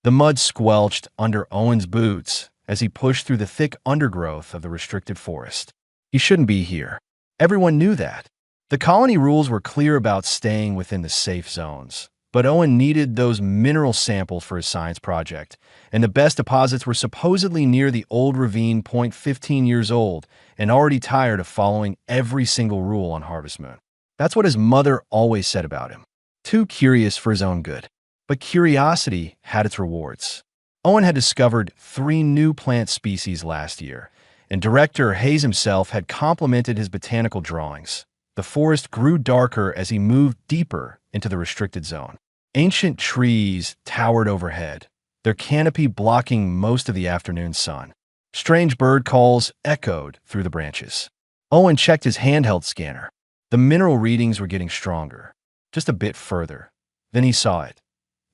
The mud squelched under Owen's boots as he pushed through the thick undergrowth of the restricted forest. He shouldn't be here. Everyone knew that. The colony rules were clear about staying within the safe zones, but Owen needed those mineral samples for his science project, and the best deposits were supposedly near the old ravine, 15 years old, and already tired of following every single rule on Harvest Moon. That's what his mother always said about him. Too curious for his own good. But curiosity had its rewards. Owen had discovered 3 new plant species last year, and director Hayes himself had complimented his botanical drawings. The forest grew darker as he moved deeper into the restricted zone. Ancient trees towered overhead, their canopy blocking most of the afternoon sun. Strange bird calls echoed through the branches. Owen checked his handheld scanner. The mineral readings were getting stronger. Just a bit further. Then he saw it.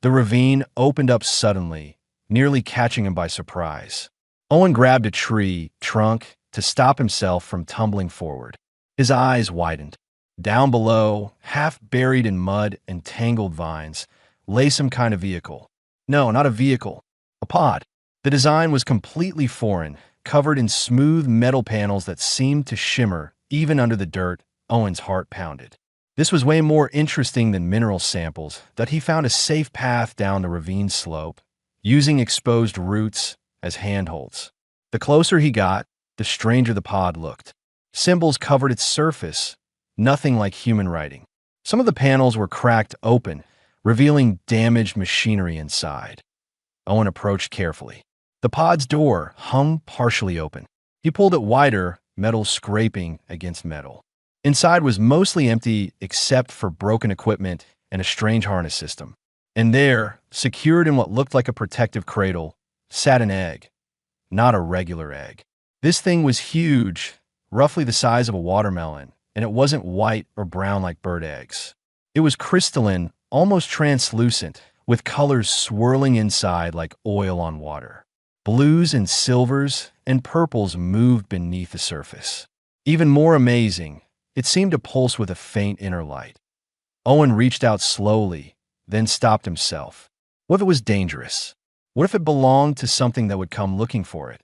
The ravine opened up suddenly, nearly catching him by surprise. Owen grabbed a tree trunk to stop himself from tumbling forward. His eyes widened. Down below, half buried in mud and tangled vines, lay some kind of vehicle. No, not a vehicle. A pod. The design was completely foreign, covered in smooth metal panels that seemed to shimmer even under the dirt. Owen's heart pounded. This was way more interesting than mineral samples, that he found a safe path down the ravine slope, using exposed roots as handholds. The closer he got, the stranger the pod looked. Symbols covered its surface, nothing like human writing. Some of the panels were cracked open, revealing damaged machinery inside. Owen approached carefully. The pod's door hung partially open. He pulled it wider, metal scraping against metal. Inside was mostly empty except for broken equipment and a strange harness system. And there, secured in what looked like a protective cradle, sat an egg. Not a regular egg. This thing was huge, roughly the size of a watermelon, and it wasn't white or brown like bird eggs. It was crystalline, almost translucent, with colors swirling inside like oil on water. Blues and silvers and purples moved beneath the surface. Even more amazing, it seemed to pulse with a faint inner light. Owen reached out slowly, then stopped himself. What if it was dangerous? What if it belonged to something that would come looking for it?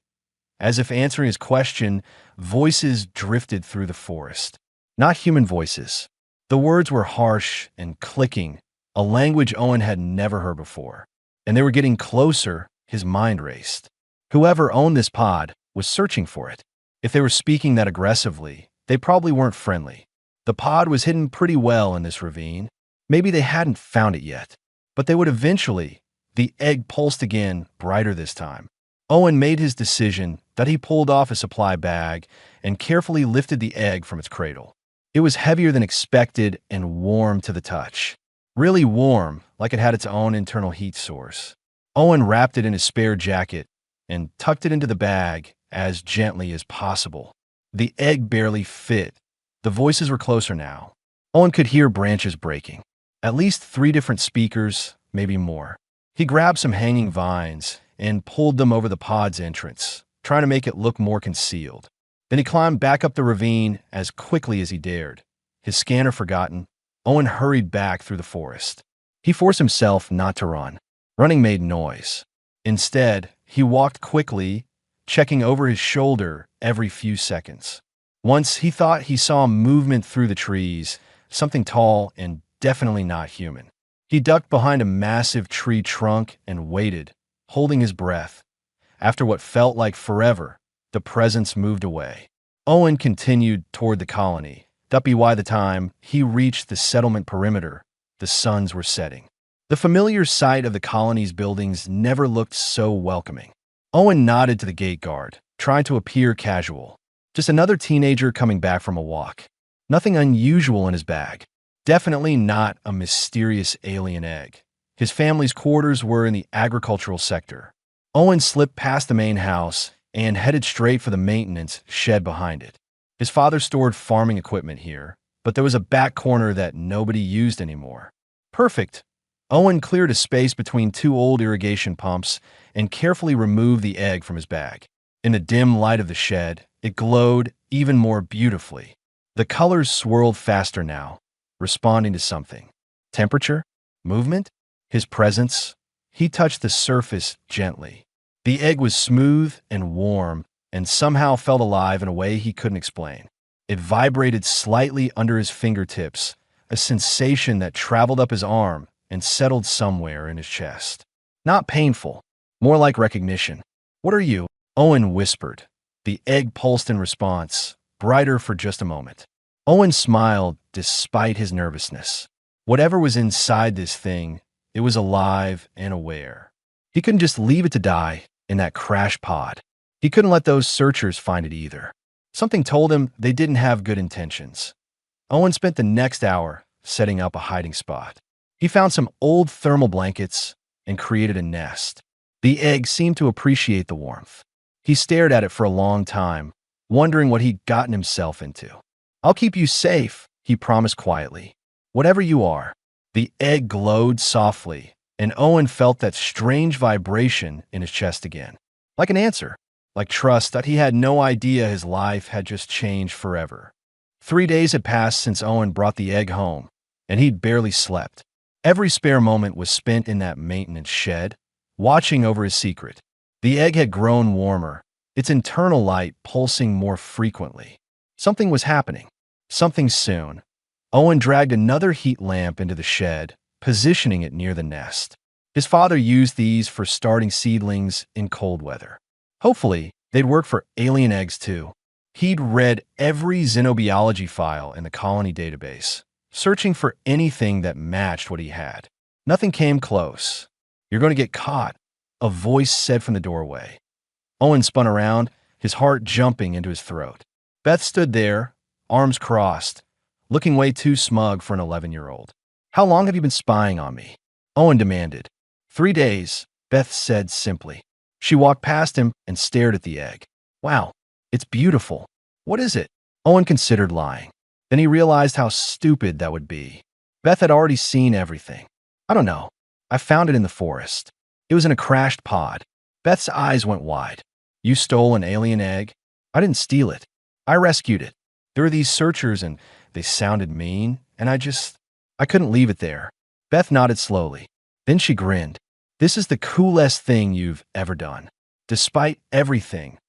As if answering his question, voices drifted through the forest. Not human voices. The words were harsh and clicking, a language Owen had never heard before. And they were getting closer. His mind raced. Whoever owned this pod was searching for it. If they were speaking that aggressively, they probably weren't friendly. The pod was hidden pretty well in this ravine. Maybe they hadn't found it yet, but they would eventually. The egg pulsed again, brighter this time. Owen made his decision that he pulled off a supply bag and carefully lifted the egg from its cradle. It was heavier than expected and warm to the touch. Really warm, like it had its own internal heat source. Owen wrapped it in his spare jacket and tucked it into the bag as gently as possible. The egg barely fit. The voices were closer now. Owen could hear branches breaking. At least 3 different speakers, maybe more. He grabbed some hanging vines and pulled them over the pod's entrance, trying to make it look more concealed. Then he climbed back up the ravine as quickly as he dared. His scanner forgotten, Owen hurried back through the forest. He forced himself not to run. Running made noise. Instead, he walked quickly, checking over his shoulder every few seconds. Once he thought he saw movement through the trees, something tall and definitely not human. He ducked behind a massive tree trunk and waited, holding his breath. After what felt like forever, the presence moved away. Owen continued toward the colony. That be why the time he reached the settlement perimeter, the suns were setting. The familiar sight of the colony's buildings never looked so welcoming. Owen nodded to the gate guard, trying to appear casual. Just another teenager coming back from a walk. Nothing unusual in his bag. Definitely not a mysterious alien egg. His family's quarters were in the agricultural sector. Owen slipped past the main house and headed straight for the maintenance shed behind it. His father stored farming equipment here, but there was a back corner that nobody used anymore. Perfect. Owen cleared a space between 2 old irrigation pumps and carefully removed the egg from his bag. In the dim light of the shed, it glowed even more beautifully. The colors swirled faster now, responding to something. Temperature? Movement? His presence? He touched the surface gently. The egg was smooth and warm and somehow felt alive in a way he couldn't explain. It vibrated slightly under his fingertips, a sensation that traveled up his arm and settled somewhere in his chest. Not painful, more like recognition. "What are you?" Owen whispered. The egg pulsed in response, brighter for just a moment. Owen smiled despite his nervousness. Whatever was inside this thing, it was alive and aware. He couldn't just leave it to die in that crash pod. He couldn't let those searchers find it either. Something told him they didn't have good intentions. Owen spent the next hour setting up a hiding spot. He found some old thermal blankets and created a nest. The egg seemed to appreciate the warmth. He stared at it for a long time, wondering what he'd gotten himself into. "I'll keep you safe," he promised quietly. "Whatever you are." The egg glowed softly, and Owen felt that strange vibration in his chest again. Like an answer, like trust that he had no idea his life had just changed forever. 3 days had passed since Owen brought the egg home, and he'd barely slept. Every spare moment was spent in that maintenance shed, watching over his secret. The egg had grown warmer, its internal light pulsing more frequently. Something was happening. Something soon. Owen dragged another heat lamp into the shed, positioning it near the nest. His father used these for starting seedlings in cold weather. Hopefully, they'd work for alien eggs too. He'd read every xenobiology file in the colony database, searching for anything that matched what he had. Nothing came close. "You're going to get caught," a voice said from the doorway. Owen spun around, his heart jumping into his throat. Beth stood there, arms crossed, looking way too smug for an 11-year-old. "How long have you been spying on me?" Owen demanded. 3 days, Beth said simply. She walked past him and stared at the egg. "Wow, it's beautiful. What is it?" Owen considered lying. Then he realized how stupid that would be. Beth had already seen everything. "I don't know. I found it in the forest. It was in a crashed pod." Beth's eyes went wide. "You stole an alien egg?" "I didn't steal it. I rescued it. There were these searchers and they sounded mean, and I couldn't leave it there." Beth nodded slowly. Then she grinned. "This is the coolest thing you've ever done." Despite everything,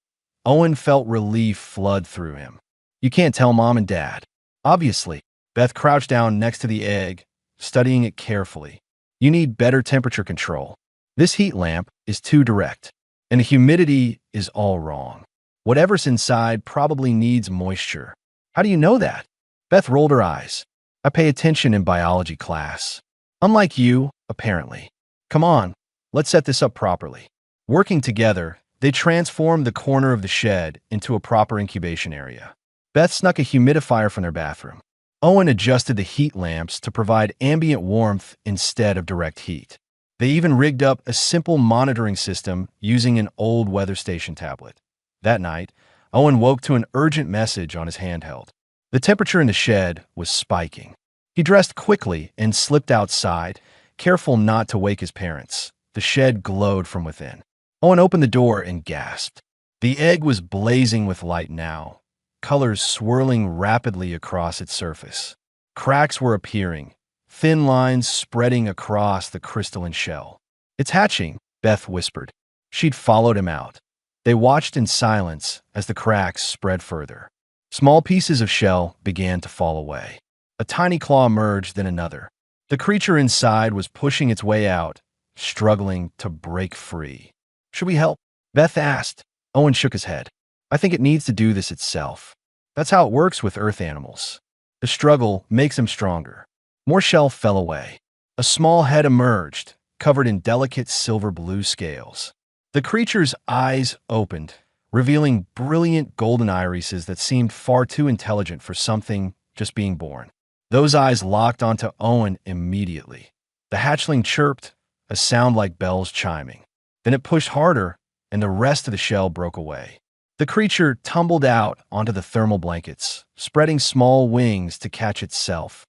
Owen felt relief flood through him. "You can't tell Mom and Dad." "Obviously." Beth crouched down next to the egg, studying it carefully. "You need better temperature control. This heat lamp is too direct, and the humidity is all wrong. Whatever's inside probably needs moisture." "How do you know that?" Beth rolled her eyes. "I pay attention in biology class. Unlike you, apparently. Come on, let's set this up properly." Working together, they transformed the corner of the shed into a proper incubation area. Beth snuck a humidifier from their bathroom. Owen adjusted the heat lamps to provide ambient warmth instead of direct heat. They even rigged up a simple monitoring system using an old weather station tablet. That night, Owen woke to an urgent message on his handheld. The temperature in the shed was spiking. He dressed quickly and slipped outside, careful not to wake his parents. The shed glowed from within. Owen opened the door and gasped. The egg was blazing with light now, colors swirling rapidly across its surface. Cracks were appearing, thin lines spreading across the crystalline shell. "It's hatching," Beth whispered. She'd followed him out. They watched in silence as the cracks spread further. Small pieces of shell began to fall away. A tiny claw emerged, then another. The creature inside was pushing its way out, struggling to break free. "Should we help?" Beth asked. Owen shook his head. "I think it needs to do this itself. That's how it works with Earth animals. The struggle makes them stronger." More shell fell away. A small head emerged, covered in delicate silver-blue scales. The creature's eyes opened, revealing brilliant golden irises that seemed far too intelligent for something just being born. Those eyes locked onto Owen immediately. The hatchling chirped, a sound like bells chiming. Then it pushed harder, and the rest of the shell broke away. The creature tumbled out onto the thermal blankets, spreading small wings to catch itself.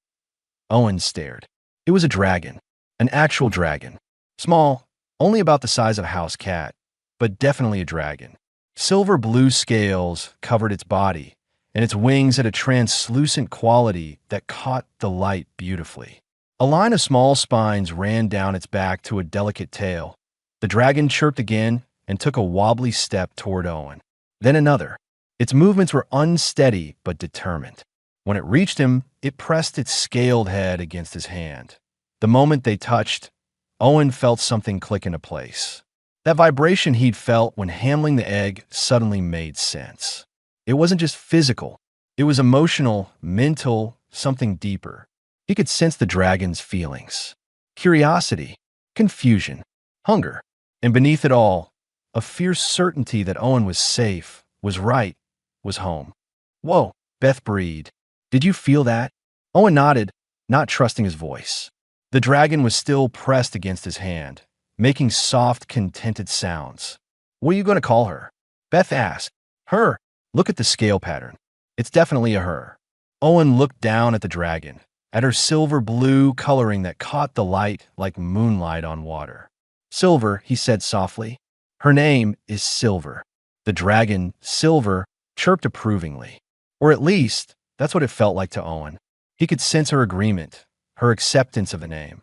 Owen stared. It was a dragon, an actual dragon. Small, only about the size of a house cat, but definitely a dragon. Silver blue scales covered its body, and its wings had a translucent quality that caught the light beautifully. A line of small spines ran down its back to a delicate tail. The dragon chirped again and took a wobbly step toward Owen. Then another. Its movements were unsteady but determined. When it reached him, it pressed its scaled head against his hand. The moment they touched, Owen felt something click into place. That vibration he'd felt when handling the egg suddenly made sense. It wasn't just physical. It was emotional, mental, something deeper. He could sense the dragon's feelings. Curiosity, confusion, hunger, and beneath it all, a fierce certainty that Owen was safe, was right, was home. "Whoa," Beth breathed. "Did you feel that?" Owen nodded, not trusting his voice. The dragon was still pressed against his hand, making soft, contented sounds. "What are you going to call her?" Beth asked. "Her. Look at the scale pattern. It's definitely a her." Owen looked down at the dragon, at her silver blue coloring that caught the light like moonlight on water. "Silver," he said softly. "Her name is Silver." The dragon, Silver, chirped approvingly. Or at least, that's what it felt like to Owen. He could sense her agreement, her acceptance of the name.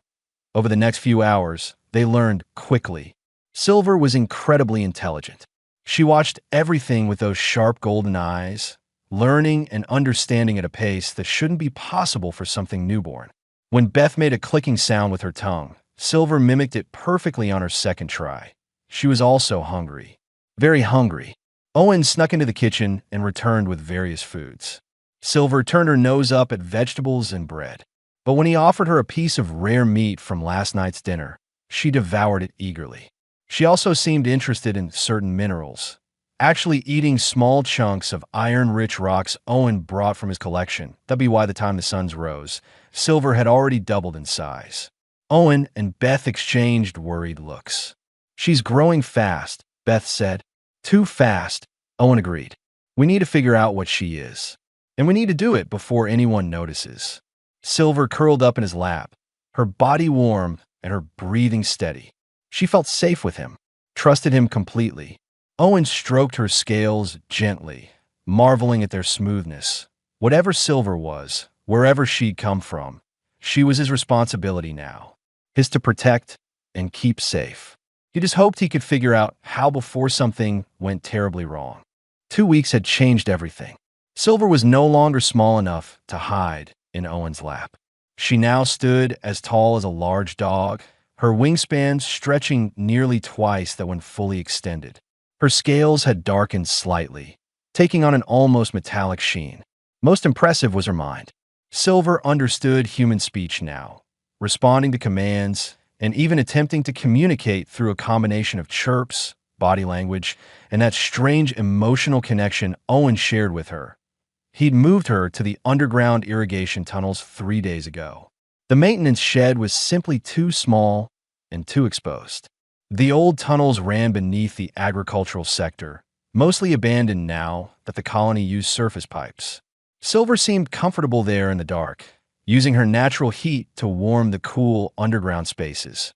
Over the next few hours, they learned quickly. Silver was incredibly intelligent. She watched everything with those sharp golden eyes, learning and understanding at a pace that shouldn't be possible for something newborn. When Beth made a clicking sound with her tongue, Silver mimicked it perfectly on her second try. She was also hungry. Very hungry. Owen snuck into the kitchen and returned with various foods. Silver turned her nose up at vegetables and bread. But when he offered her a piece of rare meat from last night's dinner, she devoured it eagerly. She also seemed interested in certain minerals, actually eating small chunks of iron-rich rocks Owen brought from his collection. That'd be why the time the suns rose, Silver had already doubled in size. Owen and Beth exchanged worried looks. "She's growing fast," Beth said. "Too fast," Owen agreed. "We need to figure out what she is. And we need to do it before anyone notices." Silver curled up in his lap, her body warm and her breathing steady. She felt safe with him, trusted him completely. Owen stroked her scales gently, marveling at their smoothness. Whatever Silver was, wherever she'd come from, she was his responsibility now, his to protect and keep safe. He just hoped he could figure out how before something went terribly wrong. 2 weeks had changed everything. Silver was no longer small enough to hide in Owen's lap. She now stood as tall as a large dog, her wingspan stretching nearly twice that when fully extended. Her scales had darkened slightly, taking on an almost metallic sheen. Most impressive was her mind. Silver understood human speech now, responding to commands, and even attempting to communicate through a combination of chirps, body language, and that strange emotional connection Owen shared with her. He'd moved her to the underground irrigation tunnels 3 days ago. The maintenance shed was simply too small and too exposed. The old tunnels ran beneath the agricultural sector, mostly abandoned now that the colony used surface pipes. Silver seemed comfortable there in the dark, using her natural heat to warm the cool underground spaces.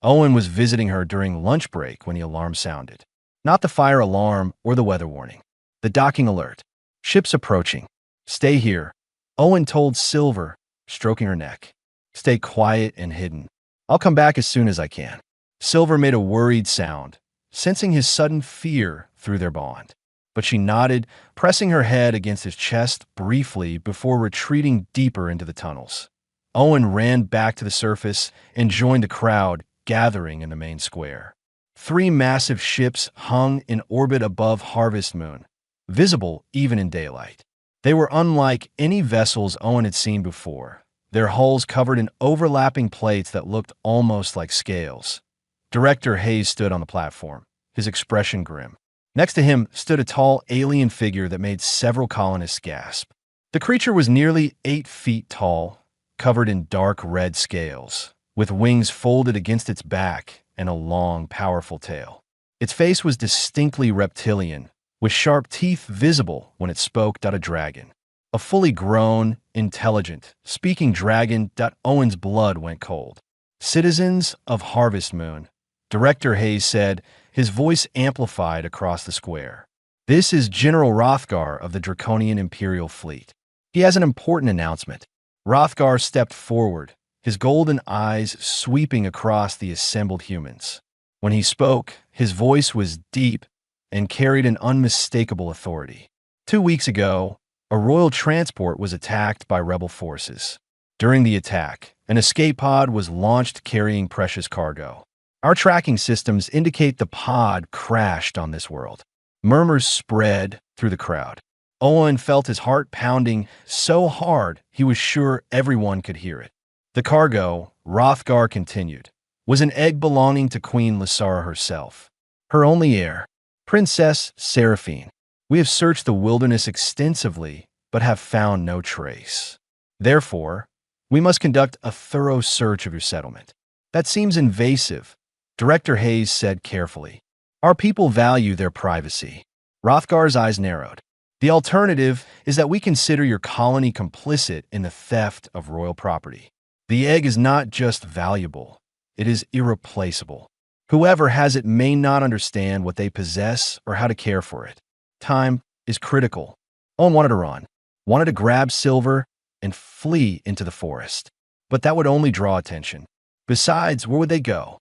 Owen was visiting her during lunch break when the alarm sounded. Not the fire alarm or the weather warning. The docking alert. "Ship's approaching. Stay here," Owen told Silver, stroking her neck. "Stay quiet and hidden. I'll come back as soon as I can." Silver made a worried sound, sensing his sudden fear through their bond. But she nodded, pressing her head against his chest briefly before retreating deeper into the tunnels. Owen ran back to the surface and joined the crowd gathering in the main square. 3 massive ships hung in orbit above Harvest Moon, visible even in daylight. They were unlike any vessels Owen had seen before, their hulls covered in overlapping plates that looked almost like scales. Director Hayes stood on the platform, his expression grim. Next to him stood a tall alien figure that made several colonists gasp. The creature was nearly 8 feet tall, covered in dark red scales, with wings folded against its back and a long, powerful tail. Its face was distinctly reptilian, with sharp teeth visible when it spoke. A dragon. A fully grown, intelligent, speaking dragon. Owen's blood went cold. "Citizens of Harvest Moon," Director Hayes said, his voice amplified across the square. "This is General Rothgar of the Draconian Imperial Fleet. He has an important announcement." Rothgar stepped forward, his golden eyes sweeping across the assembled humans. When he spoke, his voice was deep and carried an unmistakable authority. 2 weeks ago, a royal transport was attacked by rebel forces. During the attack, an escape pod was launched carrying precious cargo. Our tracking systems indicate the pod crashed on this world. Murmurs spread through the crowd. Owen felt his heart pounding so hard he was sure everyone could hear it. The cargo, Hrothgar continued, was an egg belonging to Queen Lysara herself, her only heir, Princess Seraphine. We have searched the wilderness extensively, but have found no trace. Therefore, we must conduct a thorough search of your settlement. That seems invasive, Director Hayes said carefully. Our people value their privacy. Hrothgar's eyes narrowed. The alternative is that we consider your colony complicit in the theft of royal property. The egg is not just valuable, it is irreplaceable. Whoever has it may not understand what they possess or how to care for it. Time is critical. Owen wanted to run, wanted to grab Silver and flee into the forest. But that would only draw attention. Besides, where would they go?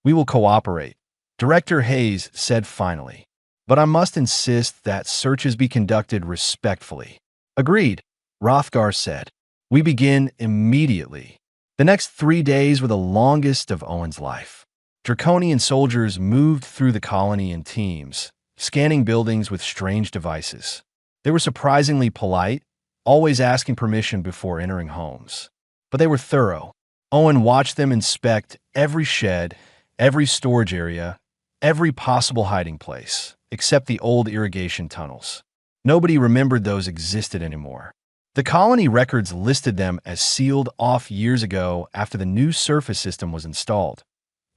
We will cooperate, Director Hayes said finally. But I must insist that searches be conducted respectfully. Agreed, Hrothgar said. We begin immediately. The next 3 days were the longest of Owen's life. Draconian soldiers moved through the colony in teams, scanning buildings with strange devices. They were surprisingly polite, always asking permission before entering homes. But they were thorough. Owen watched them inspect every shed, every storage area, every possible hiding place, except the old irrigation tunnels. Nobody remembered those existed anymore. The colony records listed them as sealed off years ago after the new surface system was installed.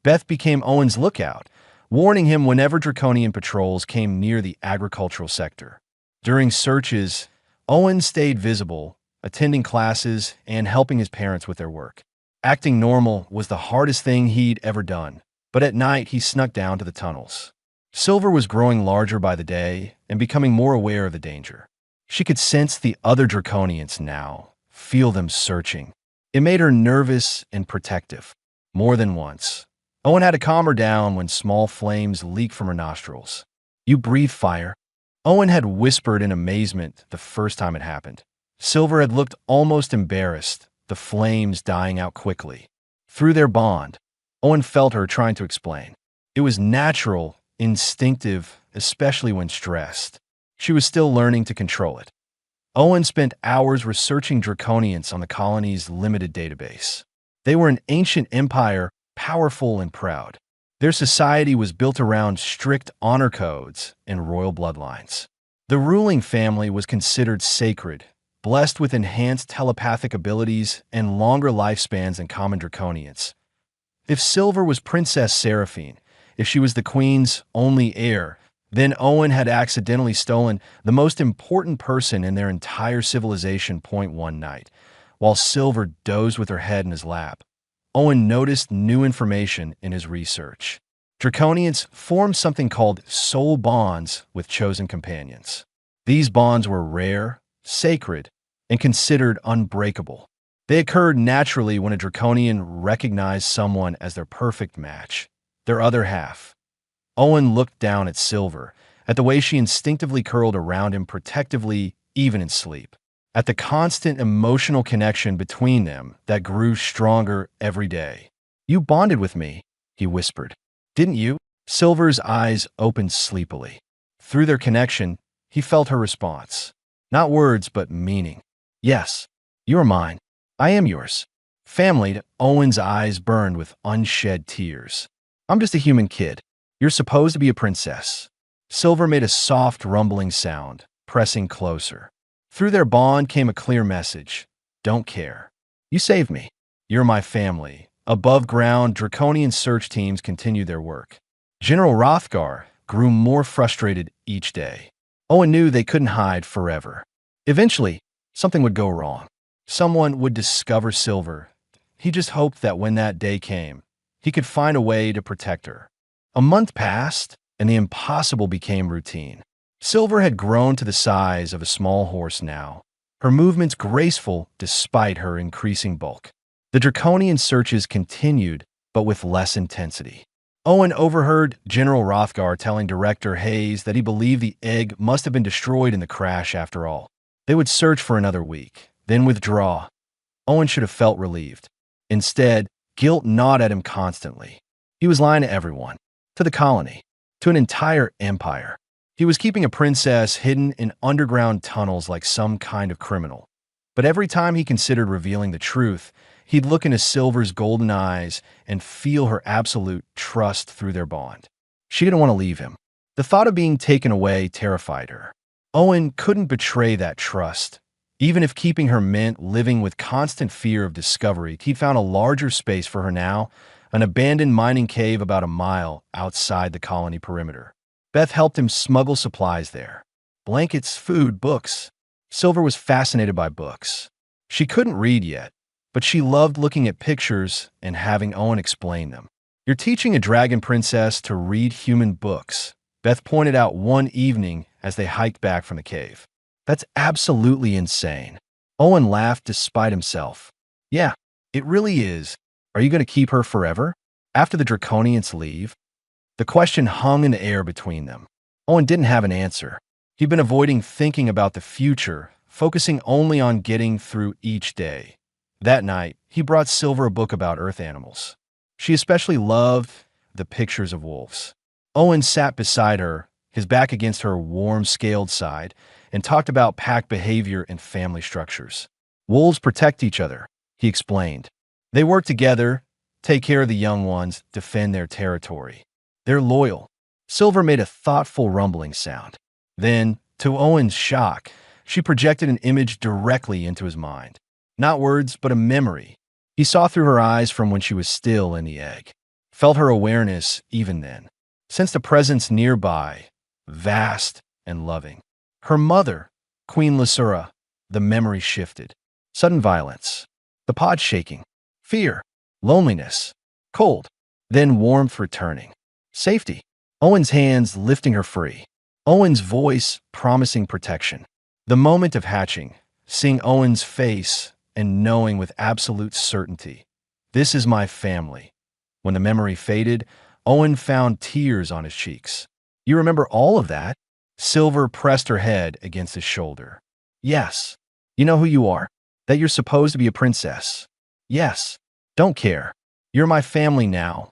Beth became Owen's lookout, warning him whenever Draconian patrols came near the agricultural sector. During searches, Owen stayed visible, attending classes and helping his parents with their work. Acting normal was the hardest thing he'd ever done, but at night he snuck down to the tunnels. Silver was growing larger by the day and becoming more aware of the danger. She could sense the other Draconians now, feel them searching. It made her nervous and protective. More than once, Owen had to calm her down when small flames leaked from her nostrils. You breathe fire, Owen had whispered in amazement the first time it happened. Silver had looked almost embarrassed, the flames dying out quickly. Through their bond, Owen felt her trying to explain. It was natural, instinctive, especially when stressed. She was still learning to control it. Owen spent hours researching Draconians on the colony's limited database. They were an ancient empire, powerful and proud. Their society was built around strict honor codes and royal bloodlines. The ruling family was considered sacred, blessed with enhanced telepathic abilities and longer lifespans than common Draconians. If Silver was Princess Seraphine, if she was the Queen's only heir, then Owen had accidentally stolen the most important person in their entire civilization one night. While Silver dozed with her head in his lap, Owen noticed new information in his research. Draconians formed something called soul bonds with chosen companions. These bonds were rare, sacred, and considered unbreakable. They occurred naturally when a Draconian recognized someone as their perfect match, their other half. Owen looked down at Silver, at the way she instinctively curled around him protectively, even in sleep, at the constant emotional connection between them that grew stronger every day. You bonded with me, he whispered. Didn't you? Silver's eyes opened sleepily. Through their connection, he felt her response. Not words, but meaning. Yes, you're mine. I am yours. Family, Owen's eyes burned with unshed tears. I'm just a human kid. You're supposed to be a princess. Silver made a soft rumbling sound, pressing closer. Through their bond came a clear message. Don't care. You saved me. You're my family. Above ground, Draconian search teams continued their work. General Hrothgar grew more frustrated each day. Owen knew they couldn't hide forever. Eventually, something would go wrong. Someone would discover Silver. He just hoped that when that day came, he could find a way to protect her. A month passed, and the impossible became routine. Silver had grown to the size of a small horse now, her movements graceful despite her increasing bulk. The draconian searches continued, but with less intensity. Owen overheard General Rothgar telling Director Hayes that he believed the egg must have been destroyed in the crash after all. They would search for another week, then withdraw. Owen should have felt relieved. Instead, guilt gnawed at him constantly. He was lying to everyone, to the colony, to an entire empire. He was keeping a princess hidden in underground tunnels like some kind of criminal. But every time he considered revealing the truth, he'd look into Silver's golden eyes and feel her absolute trust through their bond. She didn't want to leave him. The thought of being taken away terrified her. Owen couldn't betray that trust. Even if keeping her meant living with constant fear of discovery, he'd found a larger space for her now, an abandoned mining cave about a mile outside the colony perimeter. Beth helped him smuggle supplies there. Blankets, food, books. Silver was fascinated by books. She couldn't read yet, but she loved looking at pictures and having Owen explain them. "You're teaching a dragon princess to read human books," Beth pointed out one evening as they hiked back from the cave. "That's absolutely insane." Owen laughed despite himself. "Yeah, it really is. Are you going to keep her forever? After the Draconians leave?" The question hung in the air between them. Owen didn't have an answer. He'd been avoiding thinking about the future, focusing only on getting through each day. That night, he brought Silver a book about earth animals. She especially loved the pictures of wolves. Owen sat beside her, his back against her warm, scaled side, and talked about pack behavior and family structures. "Wolves protect each other," he explained. "They work together, take care of the young ones, defend their territory. They're loyal." Silver made a thoughtful rumbling sound. Then, to Owen's shock, she projected an image directly into his mind. Not words, but a memory. He saw through her eyes from when she was still in the egg. Felt her awareness even then. Sensed a presence nearby, vast and loving. Her mother, Queen Lysura. The memory shifted. Sudden violence. The pod shaking. Fear. Loneliness. Cold. Then warmth returning. Safety. Owen's hands lifting her free. Owen's voice promising protection. The moment of hatching, seeing Owen's face and knowing with absolute certainty, "This is my family." When the memory faded, Owen found tears on his cheeks. "You remember all of that?" Silver pressed her head against his shoulder. "Yes." "You know who you are? That you're supposed to be a princess?" "Yes." "Don't care. You're my family now."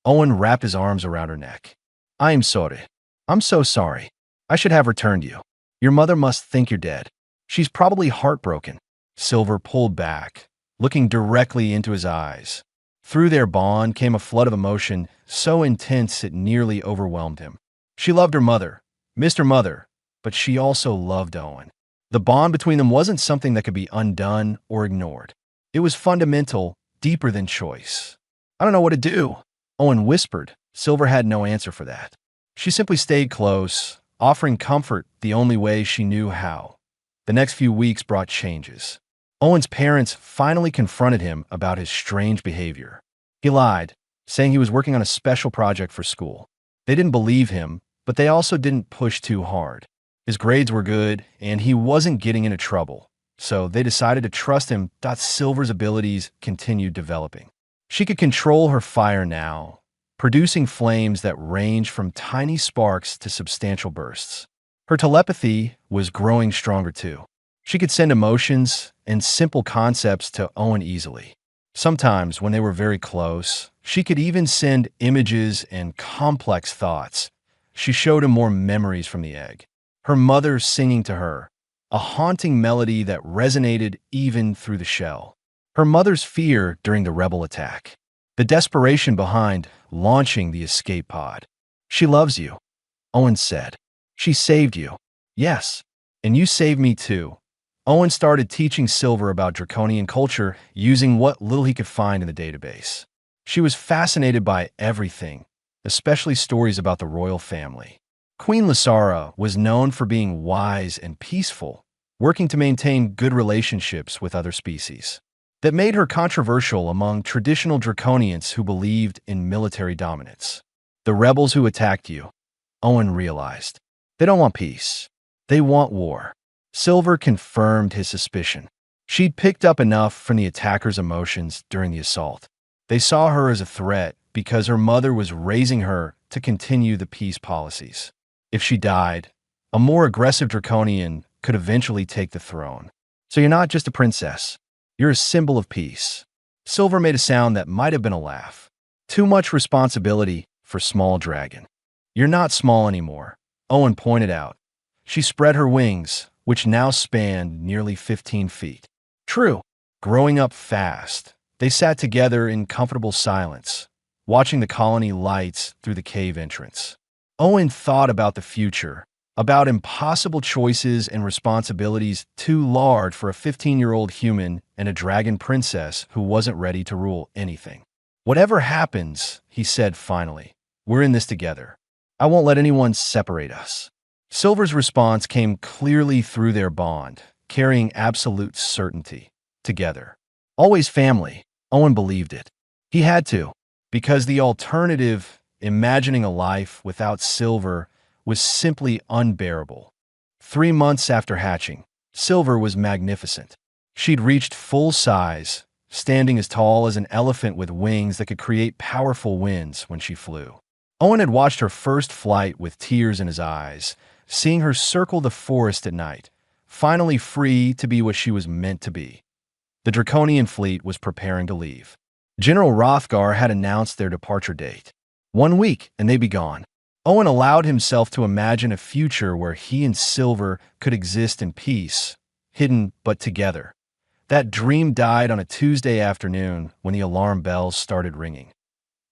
Owen wrapped his arms around her neck. "I am sorry. I'm so sorry. I should have returned you. Your mother must think you're dead. She's probably heartbroken." Silver pulled back, looking directly into his eyes. Through their bond came a flood of emotion so intense it nearly overwhelmed him. She loved her mother, missed her mother, but she also loved Owen. The bond between them wasn't something that could be undone or ignored. It was fundamental, deeper than choice. "I don't know what to do," Owen whispered. Silver had no answer for that. She simply stayed close, offering comfort the only way she knew how. The next few weeks brought changes. Owen's parents finally confronted him about his strange behavior. He lied, saying he was working on a special project for school. They didn't believe him, but they also didn't push too hard. His grades were good, and he wasn't getting into trouble, so they decided to trust him. Silver's abilities continued developing. She could control her fire now, producing flames that ranged from tiny sparks to substantial bursts. Her telepathy was growing stronger too. She could send emotions and simple concepts to Owen easily. Sometimes, when they were very close, she could even send images and complex thoughts. She showed him more memories from the egg. Her mother singing to her, a haunting melody that resonated even through the shell. Her mother's fear during the rebel attack. The desperation behind launching the escape pod. "She loves you," Owen said. "She saved you." "Yes, and you saved me too." Owen started teaching Silver about draconian culture using what little he could find in the database. She was fascinated by everything, especially stories about the royal family. Queen Lysara was known for being wise and peaceful, working to maintain good relationships with other species. That made her controversial among traditional draconians who believed in military dominance. The rebels who attacked you, Owen realized. They don't want peace. They want war. Silver confirmed his suspicion. She'd picked up enough from the attackers' emotions during the assault. They saw her as a threat because her mother was raising her to continue the peace policies. If she died, a more aggressive draconian could eventually take the throne. So you're not just a princess. You're a symbol of peace. Silver made a sound that might have been a laugh. Too much responsibility for small dragon. You're not small anymore, Owen pointed out. She spread her wings, which now spanned nearly 15 feet. True. Growing up fast, they sat together in comfortable silence, watching the colony lights through the cave entrance. Owen thought about the future, about impossible choices and responsibilities too large for a 15-year-old human and a dragon princess who wasn't ready to rule anything. Whatever happens, he said finally, we're in this together. I won't let anyone separate us. Silver's response came clearly through their bond, carrying absolute certainty. Together. Always family. Owen believed it. He had to, because the alternative, imagining a life without Silver, was simply unbearable. 3 months after hatching, Silver was magnificent. She'd reached full size, standing as tall as an elephant with wings that could create powerful winds when she flew. Owen had watched her first flight with tears in his eyes, seeing her circle the forest at night, finally free to be what she was meant to be. The Draconian fleet was preparing to leave. General Rothgar had announced their departure date. 1 week, and they'd be gone. Owen allowed himself to imagine a future where he and Silver could exist in peace, hidden but together. That dream died on a Tuesday afternoon when the alarm bells started ringing.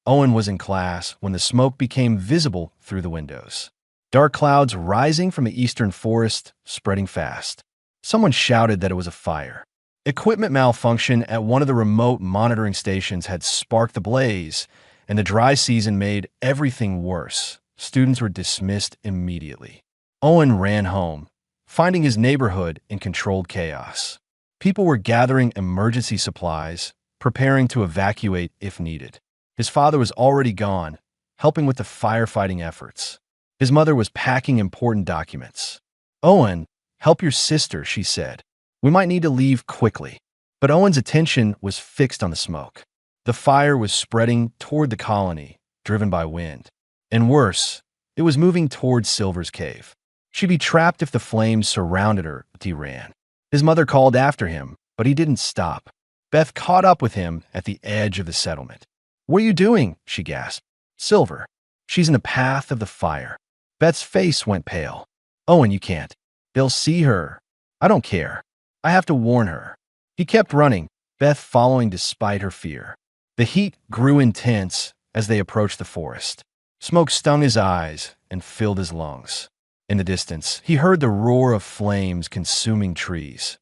Owen was in class when the smoke became visible through the windows. Dark clouds rising from the eastern forest, spreading fast. Someone shouted that it was a fire. Equipment malfunction at one of the remote monitoring stations had sparked the blaze, and the dry season made everything worse. Students were dismissed immediately. Owen ran home, finding his neighborhood in controlled chaos. People were gathering emergency supplies, preparing to evacuate if needed. His father was already gone, helping with the firefighting efforts. His mother was packing important documents. Owen, help your sister, she said. We might need to leave quickly. But Owen's attention was fixed on the smoke. The fire was spreading toward the colony, driven by wind. And worse, it was moving towards Silver's cave. She'd be trapped if the flames surrounded her, but he ran. His mother called after him, but he didn't stop. Beth caught up with him at the edge of the settlement. What are you doing? She gasped. Silver. She's in the path of the fire. Beth's face went pale. Owen, you can't. They'll see her. I don't care. I have to warn her. He kept running, Beth following despite her fear. The heat grew intense as they approached the forest. Smoke stung his eyes and filled his lungs. In the distance, he heard the roar of flames consuming trees.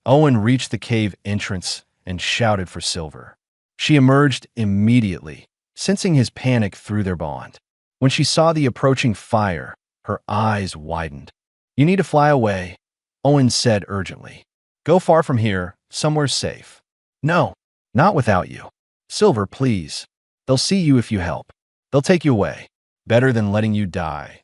Owen reached the cave entrance and shouted for Silver. She emerged immediately, sensing his panic through their bond. When she saw the approaching fire, her eyes widened. You need to fly away, Owen said urgently. Go far from here, somewhere safe. No, not without you. Silver, please. They'll see you if you help. They'll take you away. Better than letting you die.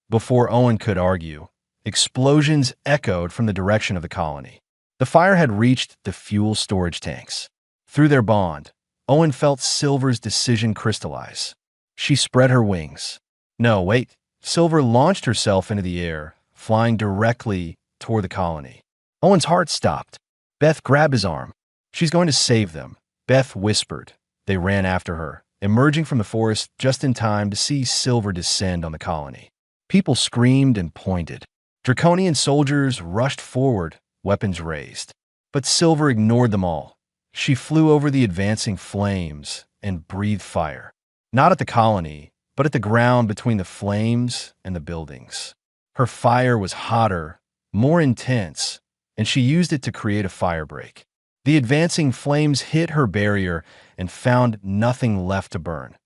Before Owen could argue, explosions echoed from the direction of the colony. The fire had reached the fuel storage tanks. Through their bond, Owen felt Silver's decision crystallize. She spread her wings. No, wait. Silver launched herself into the air, flying directly toward the colony. Owen's heart stopped. Beth grabbed his arm. She's going to save them, Beth whispered. They ran after her, emerging from the forest just in time to see Silver descend on the colony. People screamed and pointed. Draconian soldiers rushed forward, weapons raised. But Silver ignored them all. She flew over the advancing flames and breathed fire. Not at the colony, but at the ground between the flames and the buildings. Her fire was hotter, more intense, and she used it to create a firebreak. The advancing flames hit her barrier and found nothing left to burn.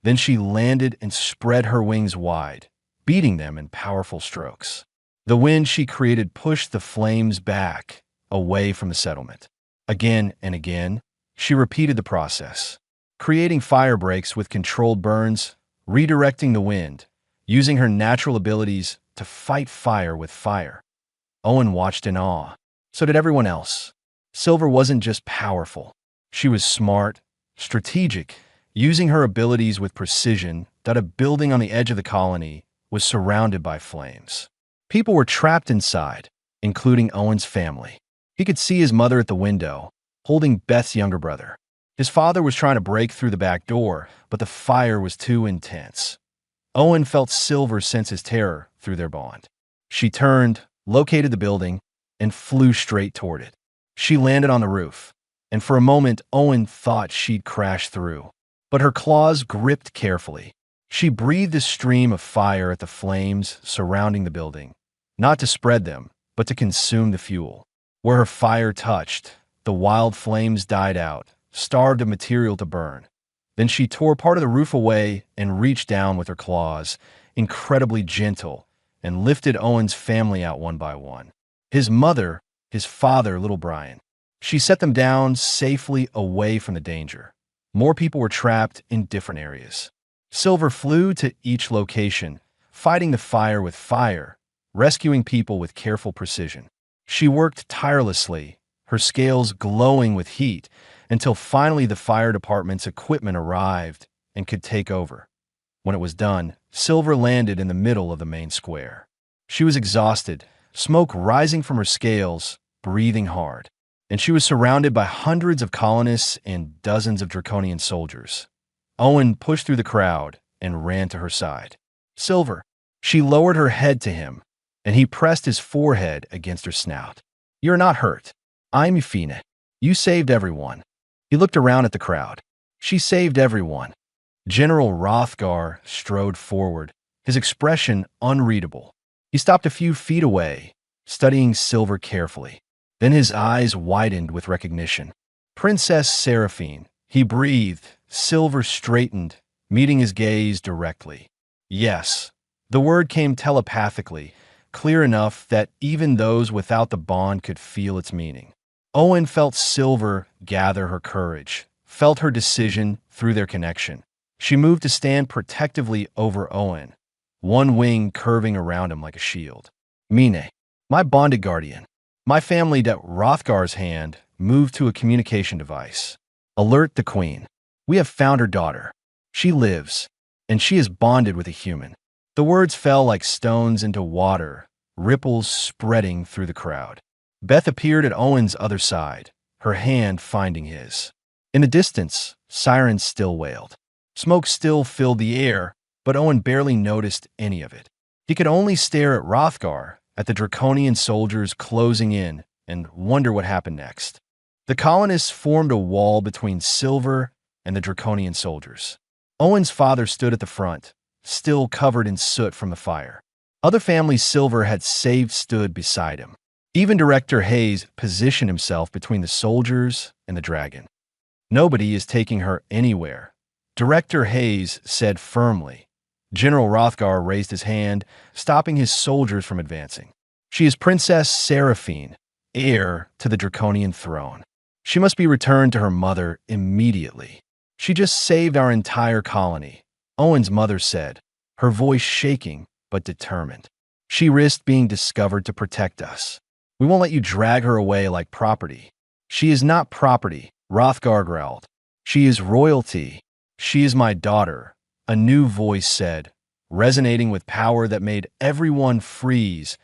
Then she landed and spread her wings wide, beating them in powerful strokes. The wind she created pushed the flames back, away from the settlement. Again and again, she repeated the process, creating fire breaks with controlled burns, redirecting the wind, using her natural abilities to fight fire with fire. Owen watched in awe. So did everyone else. Silver wasn't just powerful. She was smart, strategic, using her abilities with precision that a building on the edge of the colony was surrounded by flames. People were trapped inside, including Owen's family. He could see his mother at the window, holding Beth's younger brother. His father was trying to break through the back door, but the fire was too intense. Owen felt Silver sense his terror through their bond. She turned, located the building, and flew straight toward it. She landed on the roof, and for a moment Owen thought she'd crash through. But her claws gripped carefully. She breathed a stream of fire at the flames surrounding the building, not to spread them, but to consume the fuel. Where her fire touched, the wild flames died out, starved of material to burn. Then she tore part of the roof away and reached down with her claws, incredibly gentle, and lifted Owen's family out one by one. His mother, his father, little Brian. She set them down safely away from the danger. More people were trapped in different areas. Silver flew to each location, fighting the fire with fire, rescuing people with careful precision. She worked tirelessly, her scales glowing with heat, until finally the fire department's equipment arrived and could take over. When it was done, Silver landed in the middle of the main square. She was exhausted, smoke rising from her scales, breathing hard, and she was surrounded by hundreds of colonists and dozens of draconian soldiers. Owen pushed through the crowd and ran to her side. Silver. She lowered her head to him, and he pressed his forehead against her snout. You're not hurt. I'm Euphina. You saved everyone. He looked around at the crowd. She saved everyone. General Rothgar strode forward, his expression unreadable. He stopped a few feet away, studying Silver carefully. Then his eyes widened with recognition. Princess Seraphine. He breathed. Silver straightened, meeting his gaze directly. Yes. The word came telepathically, clear enough that even those without the bond could feel its meaning. Owen felt Silver gather her courage, felt her decision through their connection. She moved to stand protectively over Owen, one wing curving around him like a shield. Mine, my bonded guardian. My family at Rothgar's hand moved to a communication device. Alert the Queen. We have found her daughter. She lives, and she is bonded with a human. The words fell like stones into water, ripples spreading through the crowd. Beth appeared at Owen's other side, her hand finding his. In the distance, sirens still wailed. Smoke still filled the air, but Owen barely noticed any of it. He could only stare at Rothgar, at the draconian soldiers closing in, and wonder what happened next. The colonists formed a wall between Silver and the draconian soldiers. Owen's father stood at the front, still covered in soot from the fire. Other families Silver had saved stood beside him. Even Director Hayes positioned himself between the soldiers and the dragon. Nobody is taking her anywhere, Director Hayes said firmly. General Rothgar raised his hand, stopping his soldiers from advancing. She is Princess Seraphine, heir to the draconian throne. She must be returned to her mother immediately. She just saved our entire colony, Owen's mother said, her voice shaking but determined. She risked being discovered to protect us. We won't let you drag her away like property. She is not property, Rothgar growled. She is royalty. She is my daughter, a new voice said, resonating with power that made everyone freeze.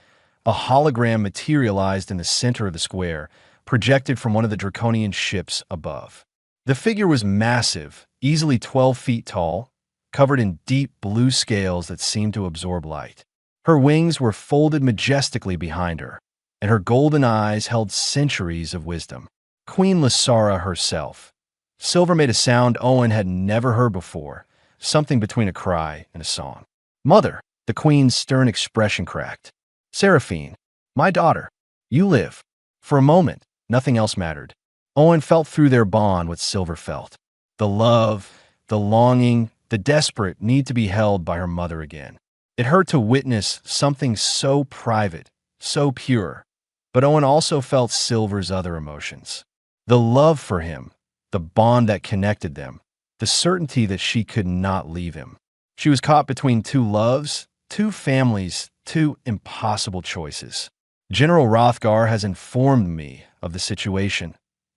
A hologram materialized in the center of the square, projected from one of the draconian ships above. The figure was massive, easily 12 feet tall, covered in deep blue scales that seemed to absorb light. Her wings were folded majestically behind her, and her golden eyes held centuries of wisdom. Queen Lysara herself. Silver made a sound Owen had never heard before, something between a cry and a song. Mother, the queen's stern expression cracked. Seraphine, my daughter, you live. For a moment, nothing else mattered. Owen felt through their bond what Silver felt. The love, the longing, the desperate need to be held by her mother again. It hurt to witness something so private, so pure. But Owen also felt Silver's other emotions. The love for him, the bond that connected them, the certainty that she could not leave him. She was caught between two loves, two families, two impossible choices. General Rothgar has informed me of the situation,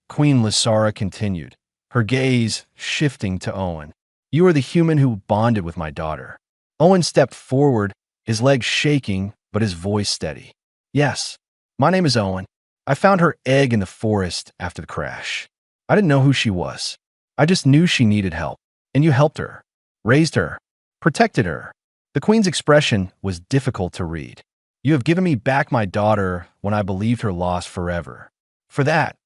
Queen Lysara continued, her gaze shifting to Owen. You are the human who bonded with my daughter. Owen stepped forward, his legs shaking, but his voice steady. Yes, my name is Owen. I found her egg in the forest after the crash. I didn't know who she was. I just knew she needed help. And you helped her, raised her, protected her. The Queen's expression was difficult to read. You have given me back my daughter when I believed her lost forever. For that,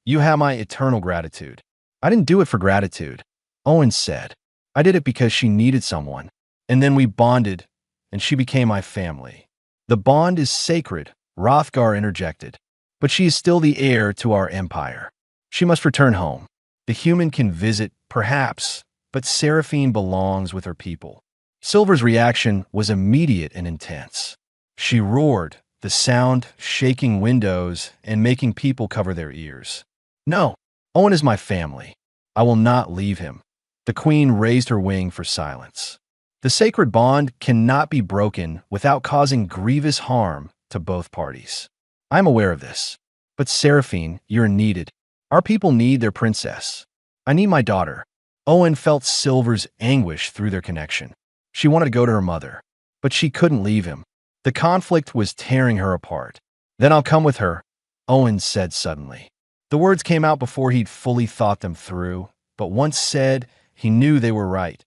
you have my eternal gratitude. I didn't do it for gratitude, Owen said. I did it because she needed someone. And then we bonded, and she became my family. The bond is sacred, Hrothgar interjected. But she is still the heir to our empire. She must return home. The human can visit, perhaps, but Seraphine belongs with her people. Silver's reaction was immediate and intense. She roared, the sound shaking windows and making people cover their ears. No, Owen is my family. I will not leave him. The Queen raised her wing for silence. The sacred bond cannot be broken without causing grievous harm to both parties. I am aware of this. But Seraphine, you're needed. Our people need their princess. I need my daughter. Owen felt Silver's anguish through their connection. She wanted to go to her mother, but she couldn't leave him. The conflict was tearing her apart. Then I'll come with her, Owen said suddenly. The words came out before he'd fully thought them through, but once said, he knew they were right.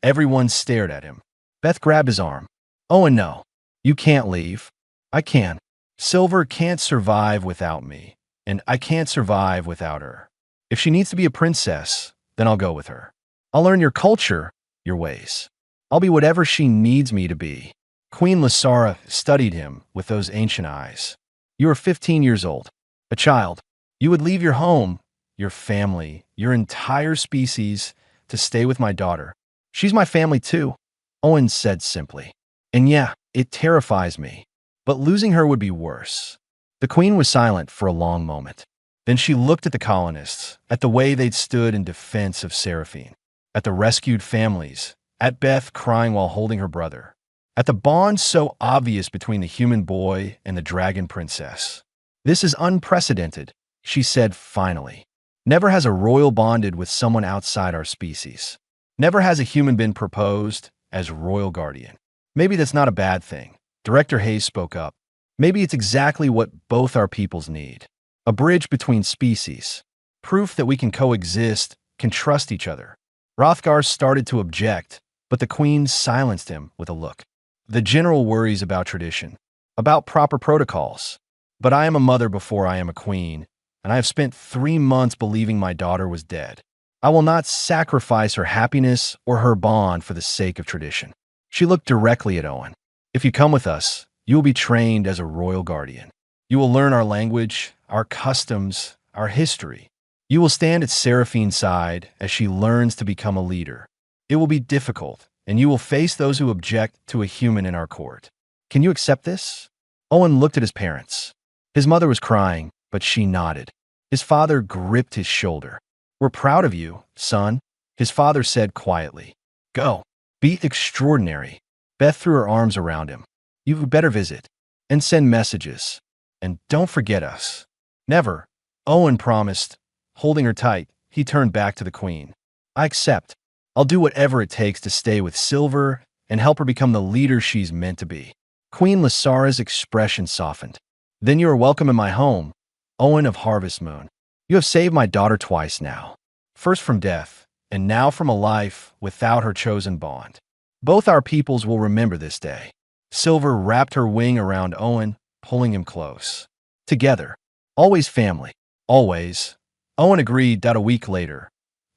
Everyone stared at him. Beth grabbed his arm. Owen, no. You can't leave. I can. Silver can't survive without me, and I can't survive without her. If she needs to be a princess, then I'll go with her. I'll learn your culture, your ways. I'll be whatever she needs me to be. Queen Lysara studied him with those ancient eyes. You are 15 years old, a child. You would leave your home, your family, your entire species to stay with my daughter. She's my family too, Owen said simply. And yeah, it terrifies me. But losing her would be worse. The Queen was silent for a long moment. Then she looked at the colonists, at the way they'd stood in defense of Seraphine, at the rescued families, at Beth crying while holding her brother, at the bond so obvious between the human boy and the dragon princess. This is unprecedented, she said finally. Never has a royal bonded with someone outside our species. Never has a human been proposed as royal guardian. Maybe that's not a bad thing. Director Hayes spoke up. Maybe it's exactly what both our peoples need. A bridge between species. Proof that we can coexist, can trust each other. Hrothgar started to object, but the Queen silenced him with a look. The general worries about tradition, about proper protocols. But I am a mother before I am a queen, and I have spent 3 months believing my daughter was dead. I will not sacrifice her happiness or her bond for the sake of tradition. She looked directly at Owen. If you come with us, you will be trained as a royal guardian. You will learn our language, our customs, our history. You will stand at Seraphine's side as she learns to become a leader. It will be difficult, and you will face those who object to a human in our court. Can you accept this? Owen looked at his parents. His mother was crying, but she nodded. His father gripped his shoulder. We're proud of you, son, his father said quietly. Go. Be extraordinary. Beth threw her arms around him. You better visit and send messages. And don't forget us. Never, Owen promised. Holding her tight, he turned back to the Queen. I accept. I'll do whatever it takes to stay with Silver and help her become the leader she's meant to be. Queen Lysara's expression softened. Then you are welcome in my home, Owen of Harvest Moon. You have saved my daughter twice now. First from death, and now from a life without her chosen bond. Both our peoples will remember this day. Silver wrapped her wing around Owen, pulling him close. Together. Always family. Always. Owen agreed. A week later,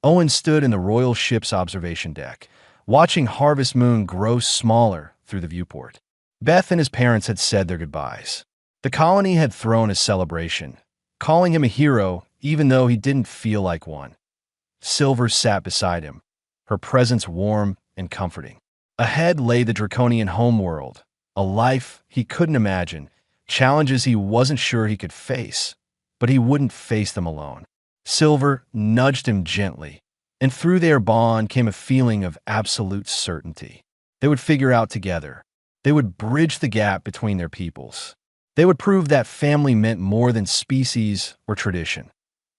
Owen stood in the royal ship's observation deck, watching Harvest Moon grow smaller through the viewport. Beth and his parents had said their goodbyes. The colony had thrown a celebration, calling him a hero even though he didn't feel like one. Silver sat beside him, her presence warm and comforting. Ahead lay the draconian homeworld, a life he couldn't imagine, challenges he wasn't sure he could face, but he wouldn't face them alone. Silver nudged him gently, and through their bond came a feeling of absolute certainty. They would figure out together. They would bridge the gap between their peoples. They would prove that family meant more than species or tradition.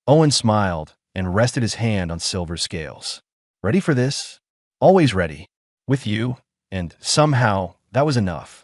Owen smiled and rested his hand on Silver's scales. Ready for this? Always ready. With you. And somehow, that was enough.